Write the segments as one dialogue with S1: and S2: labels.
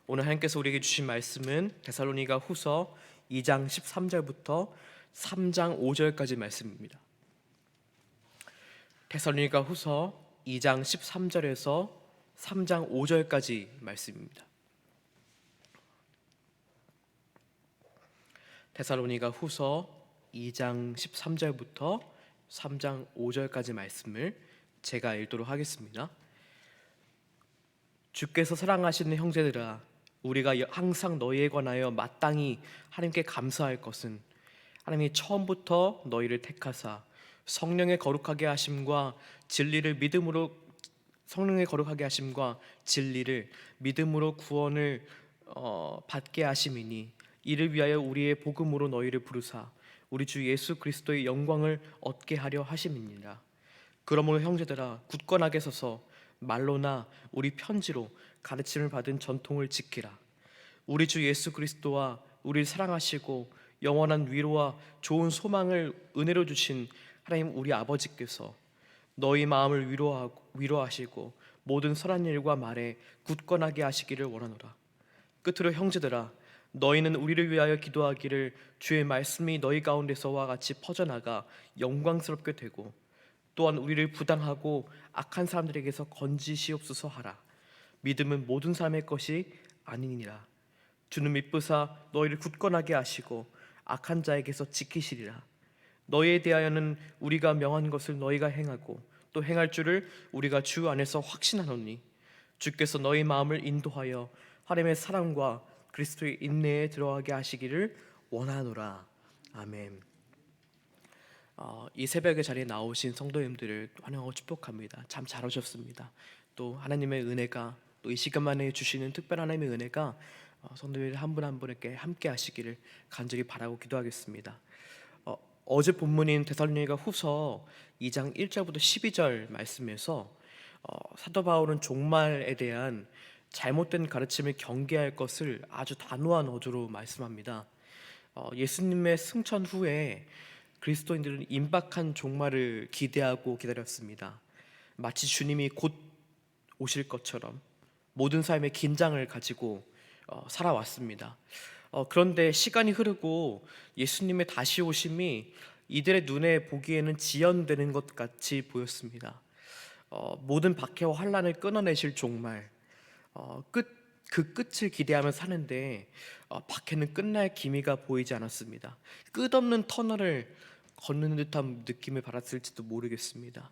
S1: 오늘 하나님께서 우리에게 주신 말씀은 데살로니가 후서 2장 13절부터 3장 5절까지 말씀입니다. 데살로니가 후서 2장 13절에서 3장 5절까지 말씀입니다. 데살로니가 후서 2장 13절부터 3장 5절까지 말씀을 제가 읽도록 하겠습니다. 주께서 사랑하시는 형제들아, 우리가 항상 너희에 관하여 마땅히 하나님께 감사할 것은 하나님이 처음부터 너희를 택하사 성령의 거룩하게 하심과 진리를 믿음으로 구원을 받게 하심이니, 이를 위하여 우리의 복음으로 너희를 부르사 우리 주 예수 그리스도의 영광을 얻게 하려 하심이니라. 그러므로 형제들아, 굳건하게 서서 말로나 우리 편지로 가르침을 받은 전통을 지키라. 우리 주 예수 그리스도와 우리를 사랑하시고 영원한 위로와 좋은 소망을 은혜로 주신 하나님 우리 아버지께서 너희 마음을 위로하시고 모든 선한 일과 말에 굳건하게 하시기를 원하노라. 끝으로 형제들아, 너희는 우리를 위하여 기도하기를 주의 말씀이 너희 가운데서와 같이 퍼져나가 영광스럽게 되고, 또한 우리를 부당하고 악한 사람들에게서 건지시옵소서 하라. 믿음은 모든 사람의 것이 아니니라. 주는 미쁘사 너희를 굳건하게 하시고 악한 자에게서 지키시리라. 너희에 대하여는 우리가 명한 것을 너희가 행하고 또 행할 줄을 우리가 주 안에서 확신하노니, 주께서 너희 마음을 인도하여 하나님의 사랑과 그리스도의 인내에 들어가게 하시기를 원하노라. 아멘. 이 새벽의 자리에 나오신 성도님들을 환영하고 축복합니다. 참 잘 오셨습니다. 또 하나님의 은혜가, 또 이 시간만에 주시는 특별한 하나님의 은혜가 성도들 한 분 한 분에게 함께 하시기를 간절히 바라고 기도하겠습니다. 어제 본문인 데살로니가 후서 2장 1절부터 12절 말씀에서 사도 바울은 종말에 대한 잘못된 가르침을 경계할 것을 아주 단호한 어조로 말씀합니다. 예수님의 승천 후에 그리스도인들은 임박한 종말을 기대하고 기다렸습니다. 마치 주님이 곧 오실 것처럼 모든 삶의 긴장을 가지고 살아왔습니다. 그런데 시간이 흐르고 예수님의 다시 오심이 이들의 눈에 보기에는 지연되는 것 같이 보였습니다. 모든 박해와 환난을 끊어내실 종말, 그 끝을 기대하며 사는데 박해는 끝날 기미가 보이지 않았습니다. 끝없는 터널을 걷는 듯한 느낌을 받았을지도 모르겠습니다.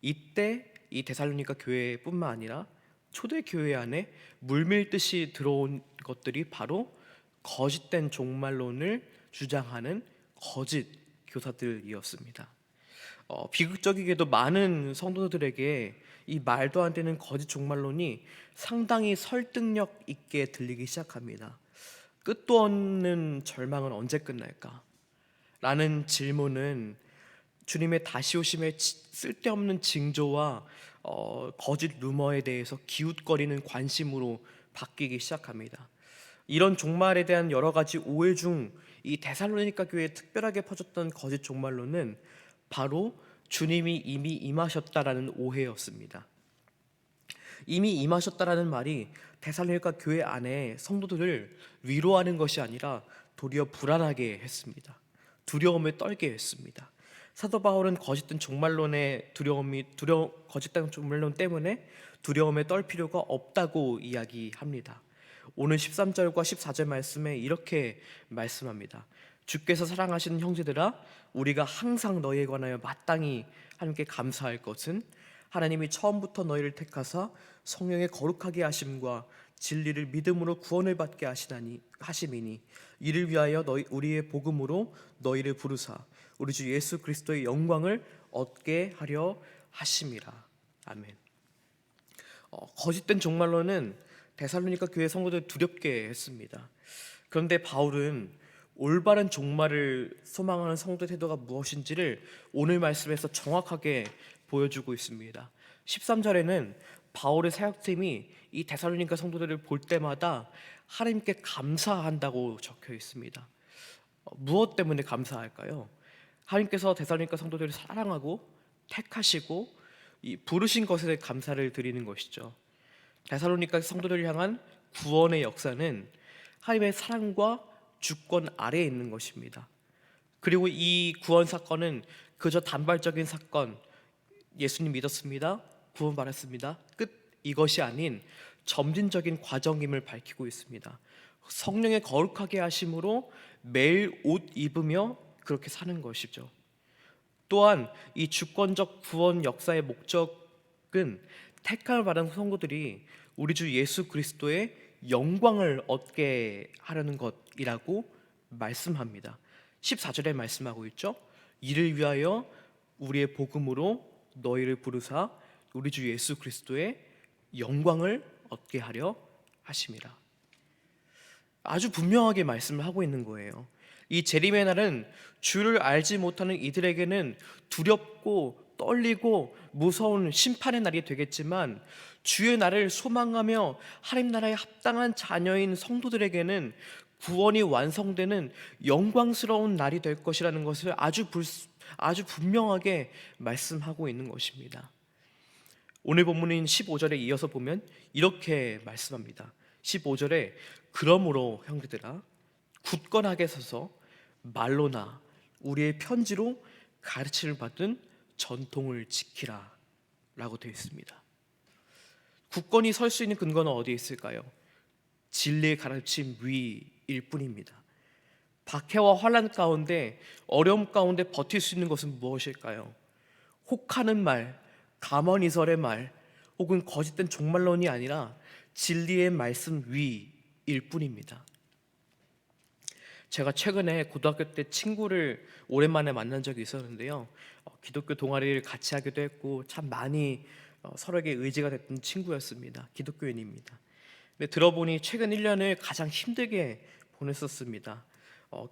S1: 이때 이 데살로니가 교회뿐만 아니라 초대 교회 안에 물밀듯이 들어온 것들이 바로 거짓된 종말론을 주장하는 거짓 교사들이었습니다. 비극적이게도 많은 성도들에게 이 말도 안 되는 거짓 종말론이 상당히 설득력 있게 들리기 시작합니다. 끝도 없는 절망은 언제 끝날까? 라는 질문은 주님의 다시 오심의 쓸데없는 징조와 거짓 루머에 대해서 기웃거리는 관심으로 바뀌기 시작합니다. 이런 종말에 대한 여러 가지 오해 중 이 데살로니가 교회에 특별하게 퍼졌던 거짓 종말론은 바로 주님이 이미 임하셨다라는 오해였습니다. 이미 임하셨다라는 말이 데살로니가 교회 안에 성도들을 위로하는 것이 아니라 도리어 불안하게 했습니다. 두려움에 떨게 했습니다. 사도 바울은 거짓된 종말론 때문에 두려움에 떨 필요가 없다고 이야기합니다. 오늘 13절과 14절 말씀에 이렇게 말씀합니다. 주께서 사랑하시는 형제들아, 우리가 항상 너희에 관하여 마땅히 하나님께 감사할 것은 하나님이 처음부터 너희를 택하사 성령의 거룩하게 하심과 진리를 믿음으로 구원을 받게 하심이니, 이를 위하여 우리의 복음으로 너희를 부르사 우리 주 예수 그리스도의 영광을 얻게 하려 하심이라. 아멘. 거짓된 종말론은 데살로니가 교회 성도들 두렵게 했습니다. 그런데 바울은 올바른 종말을 소망하는 성도의 태도가 무엇인지를 오늘 말씀에서 정확하게 보여주고 있습니다. 13절에는 바울의 사역팀이 이 데살로니가 성도들을 볼 때마다 하나님께 감사한다고 적혀 있습니다. 무엇 때문에 감사할까요? 하나님께서 데살로니가 성도들을 사랑하고 택하시고 부르신 것에 감사를 드리는 것이죠. 데살로니가 성도들을 향한 구원의 역사는 하나님의 사랑과 주권 아래에 있는 것입니다. 그리고 이 구원 사건은 그저 단발적인 사건, 예수님 믿었습니다, 구원받았습니다, 끝, 이것이 아닌 점진적인 과정임을 밝히고 있습니다. 성령의 거룩하게 하심으로 매일 옷 입으며 그렇게 사는 것이죠. 또한 이 주권적 구원 역사의 목적은 택함을 받은 성도들이 우리 주 예수 그리스도의 영광을 얻게 하려는 것이라고 말씀합니다. 14절에 말씀하고 있죠. 이를 위하여 우리의 복음으로 너희를 부르사 우리 주 예수 그리스도의 영광을 얻게 하려 하심이라. 아주 분명하게 말씀을 하고 있는 거예요. 이 재림의 날은 주를 알지 못하는 이들에게는 두렵고 떨리고 무서운 심판의 날이 되겠지만, 주의 날을 소망하며 하나님 나라에 합당한 자녀인 성도들에게는 구원이 완성되는 영광스러운 날이 될 것이라는 것을 아주 분명하게 말씀하고 있는 것입니다. 오늘 본문인 15절에 이어서 보면 이렇게 말씀합니다. 15절에 그러므로 형제들아 굳건하게 서서 말로나 우리의 편지로 가르침을 받은 전통을 지키라 라고 되어 있습니다. 굳건히 설 수 있는 근거는 어디에 있을까요? 진리의 가르침 위일 뿐입니다. 박해와 환난 가운데, 어려움 가운데 버틸 수 있는 것은 무엇일까요? 혹하는 말, 가만히설의 말, 혹은 거짓된 종말론이 아니라 진리의 말씀 위일 뿐입니다. 제가 최근에 고등학교 때 친구를 오랜만에 만난 적이 있었는데요. 기독교 동아리를 같이 하기도 했고 참 많이 서로에게 의지가 됐던 친구였습니다. 기독교인입니다. 근데 들어보니 최근 1년을 가장 힘들게 보냈었습니다.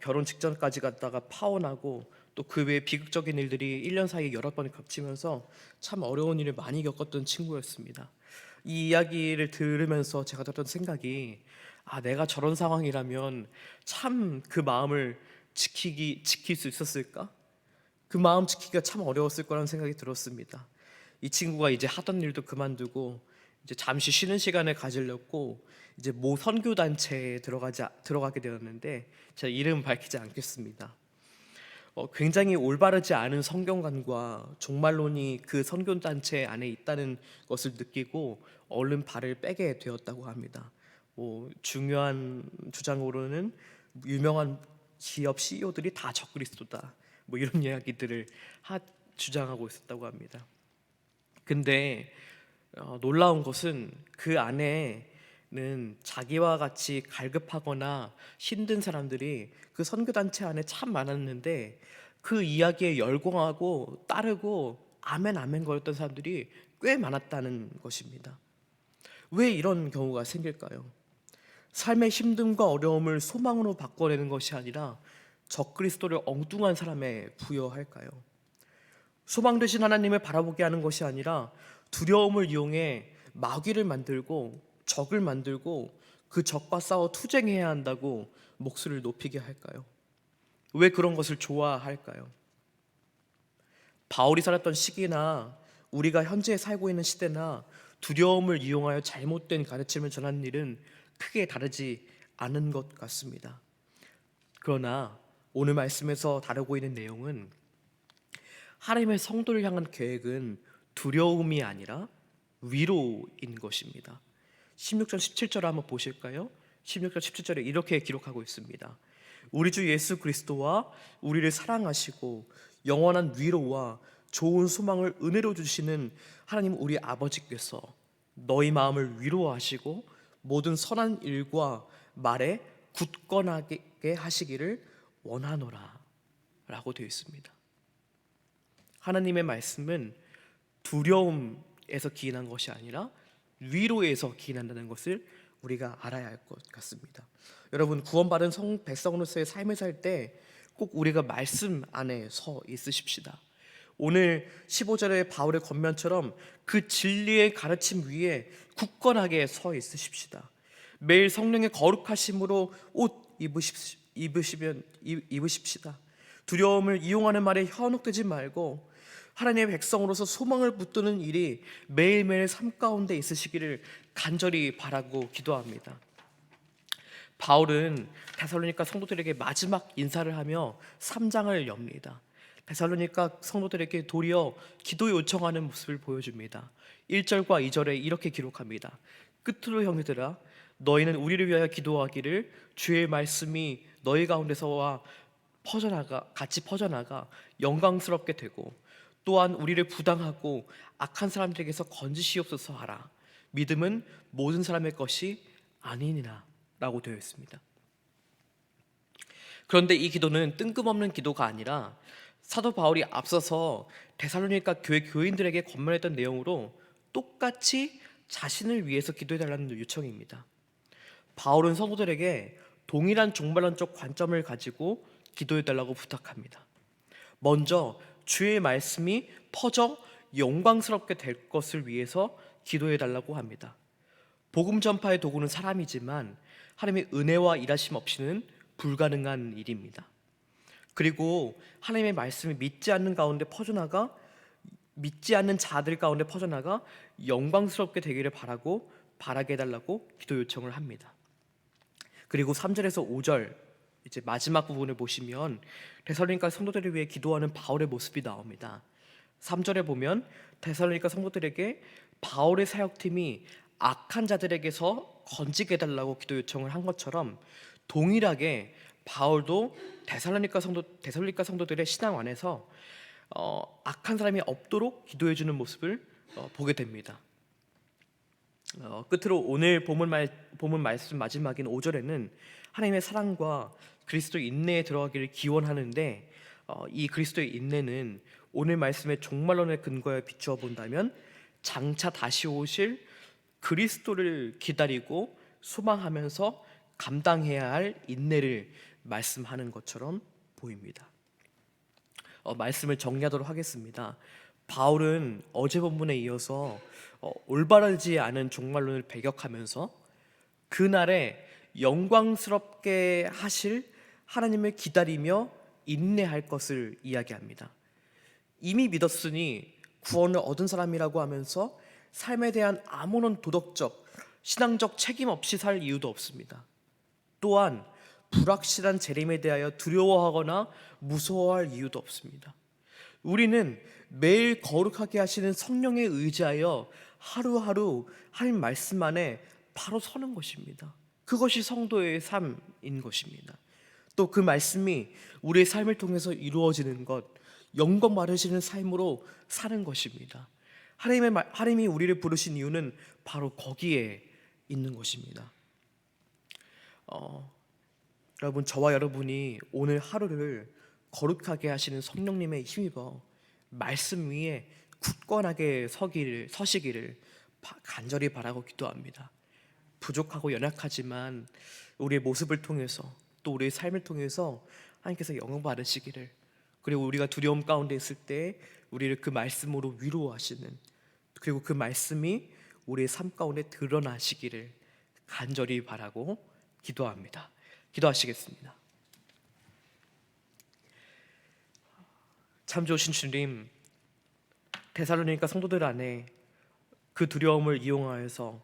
S1: 결혼 직전까지 갔다가 파혼하고 또 그 외에 비극적인 일들이 1년 사이에 여러 번 겹치면서 참 어려운 일을 많이 겪었던 친구였습니다. 이 이야기를 들으면서 제가 들었던 생각이, 내가 저런 상황이라면 참 그 마음을 지킬 수 있었을까? 그 마음 지키기가 참 어려웠을 거라는 생각이 들었습니다. 이 친구가 이제 하던 일도 그만두고 이제 잠시 쉬는 시간을 가지려고 이제 모 선교 단체에 들어가게 되었는데, 제가 이름 밝히지 않겠습니다. 굉장히 올바르지 않은 성경관과 종말론이 그 선교 단체 안에 있다는 것을 느끼고 얼른 발을 빼게 되었다고 합니다. 중요한 주장으로는 유명한 기업 CEO들이 다 적그리스도다, 이런 이야기들을 주장하고 있었다고 합니다. 근데 놀라운 것은 그 안에는 자기와 같이 갈급하거나 힘든 사람들이 그 선교단체 안에 참 많았는데, 그 이야기에 열광하고 따르고 아멘 아멘 거렸던 사람들이 꽤 많았다는 것입니다. 왜 이런 경우가 생길까요? 삶의 힘듦과 어려움을 소망으로 바꿔내는 것이 아니라 적그리스도를 엉뚱한 사람에 부여할까요? 소망 되신 하나님을 바라보게 하는 것이 아니라 두려움을 이용해 마귀를 만들고 적을 만들고 그 적과 싸워 투쟁해야 한다고 목소리를 높이게 할까요? 왜 그런 것을 좋아할까요? 바울이 살았던 시기나 우리가 현재 살고 있는 시대나 두려움을 이용하여 잘못된 가르침을 전하는 일은 크게 다르지 않은 것 같습니다. 그러나 오늘 말씀에서 다루고 있는 내용은 하나님의 성도를 향한 계획은 두려움이 아니라 위로인 것입니다. 16절 17절을 한번 보실까요? 16절 17절에 이렇게 기록하고 있습니다. 우리 주 예수 그리스도와 우리를 사랑하시고 영원한 위로와 좋은 소망을 은혜로 주시는 하나님 우리 아버지께서 너희 마음을 위로하시고 모든 선한 일과 말에 굳건하게 하시기를 원하노라 라고 되어 있습니다. 하나님의 말씀은 두려움에서 기인한 것이 아니라 위로에서 기인한다는 것을 우리가 알아야 할 것 같습니다. 여러분, 구원받은 백성으로서의 삶을 살 때 꼭 우리가 말씀 안에 서 있으십시다. 오늘 15절의 바울의 권면처럼 그 진리의 가르침 위에 굳건하게 서 있으십시다. 매일 성령의 거룩하심으로 옷 입으십시다. 두려움을 이용하는 말에 현혹되지 말고 하나님의 백성으로서 소망을 붙드는 일이 매일매일 삶 가운데 있으시기를 간절히 바라고 기도합니다. 바울은 데살로니가 성도들에게 마지막 인사를 하며 3장을 엽니다. 데살로니가 성도들에게 도리어 기도 요청하는 모습을 보여줍니다. 1절과 2절에 이렇게 기록합니다. 끝으로 형제들아, 너희는 우리를 위하여 기도하기를 주의 말씀이 너희 가운데서와 같이 퍼져나가 영광스럽게 되고, 또한 우리를 부당하고 악한 사람들에게서 건지시옵소서 하라. 믿음은 모든 사람의 것이 아니니라 라고 되어 있습니다. 그런데 이 기도는 뜬금없는 기도가 아니라 사도 바울이 앞서서 데살로니가 교회 교인들에게 권면했던 내용으로 똑같이 자신을 위해서 기도해달라는 요청입니다. 바울은 성도들에게 동일한 종말론적 관점을 가지고 기도해달라고 부탁합니다. 먼저 주의 말씀이 퍼져 영광스럽게 될 것을 위해서 기도해달라고 합니다. 복음 전파의 도구는 사람이지만 하나님의 은혜와 일하심 없이는 불가능한 일입니다. 그리고 하나님의 말씀이 믿지 않는 가운데 퍼져나가, 믿지 않는 자들 가운데 퍼져나가 영광스럽게 되기를 바라게 해달라고 기도 요청을 합니다. 그리고 3절에서 5절 이제 마지막 부분을 보시면 데살로니가 성도들을 위해 기도하는 바울의 모습이 나옵니다. 3절에 보면 데살로니가 성도들에게 바울의 사역팀이 악한 자들에게서 건지게 해달라고 기도 요청을 한 것처럼 동일하게 바울도 데살로니가 성도들의 신앙 안에서 악한 사람이 없도록 기도해 주는 모습을 보게 됩니다. 끝으로 오늘 본문 말씀 마지막인 5절에는 하나님의 사랑과 그리스도의 인내에 들어가기를 기원하는데, 이 그리스도의 인내는 오늘 말씀의 종말론에 근거해 비추어 본다면 장차 다시 오실 그리스도를 기다리고 소망하면서 감당해야 할 인내를 말씀하는 것처럼 보입니다. 말씀을 정리하도록 하겠습니다. 바울은 어제 본문에 이어서 올바르지 않은 종말론을 배격하면서 그날에 영광스럽게 하실 하나님을 기다리며 인내할 것을 이야기합니다. 이미 믿었으니 구원을 얻은 사람이라고 하면서 삶에 대한 아무런 도덕적, 신앙적 책임 없이 살 이유도 없습니다. 또한 불확실한 재림에 대하여 두려워하거나 무서워할 이유도 없습니다. 우리는 매일 거룩하게 하시는 성령에 의지하여 하루하루 하나님 말씀 안에 바로 서는 것입니다. 그것이 성도의 삶인 것입니다. 또 그 말씀이 우리의 삶을 통해서 이루어지는 것, 영광 받으시는 삶으로 사는 것입니다. 하나님이 우리를 부르신 이유는 바로 거기에 있는 것입니다. 여러분, 저와 여러분이 오늘 하루를 거룩하게 하시는 성령님의 힘입어 말씀 위에 굳건하게 서시기를 간절히 바라고 기도합니다. 부족하고 연약하지만 우리의 모습을 통해서 또 우리의 삶을 통해서 하나님께서 영광 받으시기를, 그리고 우리가 두려움 가운데 있을 때 우리를 그 말씀으로 위로하시는, 그리고 그 말씀이 우리의 삶 가운데 드러나시기를 간절히 바라고 기도합니다. 기도하시겠습니다. 참 좋으신 주님, 데살로니가 성도들 안에 그 두려움을 이용하여서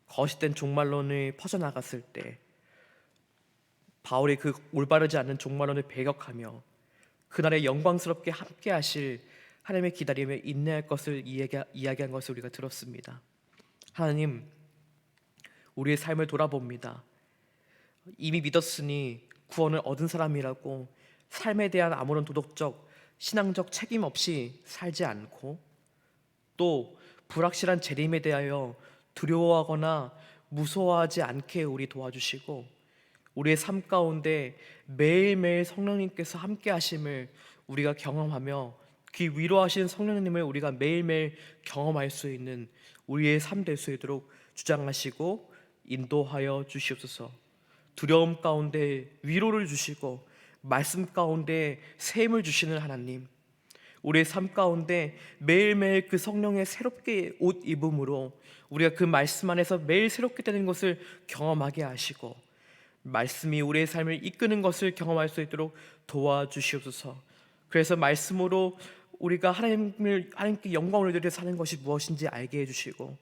S1: 거짓된 종말론을 퍼져나갔을 때 바울이 그 올바르지 않은 종말론을 배격하며 그날에 영광스럽게 함께 하실 하나님의 기다림에 인내할 것을 이야기한 것을 우리가 들었습니다. 하나님, 우리의 삶을 돌아봅니다. 이미 믿었으니 구원을 얻은 사람이라고 삶에 대한 아무런 도덕적, 신앙적 책임 없이 살지 않고, 또 불확실한 재림에 대하여 두려워하거나 무서워하지 않게 우리 도와주시고, 우리의 삶 가운데 매일매일 성령님께서 함께 하심을 우리가 경험하며 그 위로하시는 성령님을 우리가 매일매일 경험할 수 있는 우리의 삶 될 수 있도록 주장하시고 인도하여 주시옵소서. 두려움 가운데 위로를 주시고 말씀 가운데 샘을 주시는 하나님, 우리의 삶 가운데 매일매일 그 성령의 새롭게 옷 입음으로 우리가 그 말씀 안에서 매일 새롭게 되는 것을 경험하게 하시고, 말씀이 우리의 삶을 이끄는 것을 경험할 수 있도록 도와주시옵소서. 그래서 말씀으로 우리가 하나님께 영광을 드려 사는 것이 무엇인지 알게 해주시고,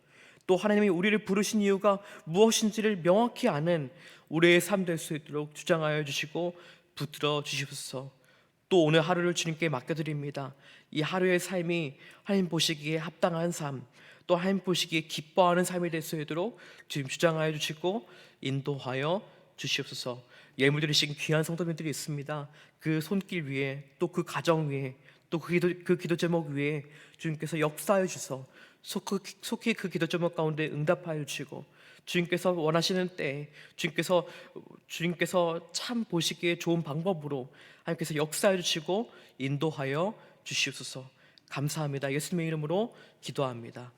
S1: 또 하나님이 우리를 부르신 이유가 무엇인지를 명확히 아는 우리의 삶 될 수 있도록 주장하여 주시고 붙들어 주시옵소서. 또 오늘 하루를 주님께 맡겨드립니다. 이 하루의 삶이 하나님 보시기에 합당한 삶, 또 하나님 보시기에 기뻐하는 삶이 될 수 있도록 주님 주장하여 주시고 인도하여 주시옵소서. 예물 드리신 귀한 성도님들이 있습니다. 그 손길 위에, 또 그 가정 위에, 또 그 기도 제목 위에 주님께서 역사하여 주셔서 속히 그 기도 제목 가운데 응답하여 주시고, 주님께서 원하시는 때에 주님께서 참 보시기에 좋은 방법으로 하나님께서 역사해 주시고 인도하여 주시옵소서. 감사합니다. 예수님의 이름으로 기도합니다.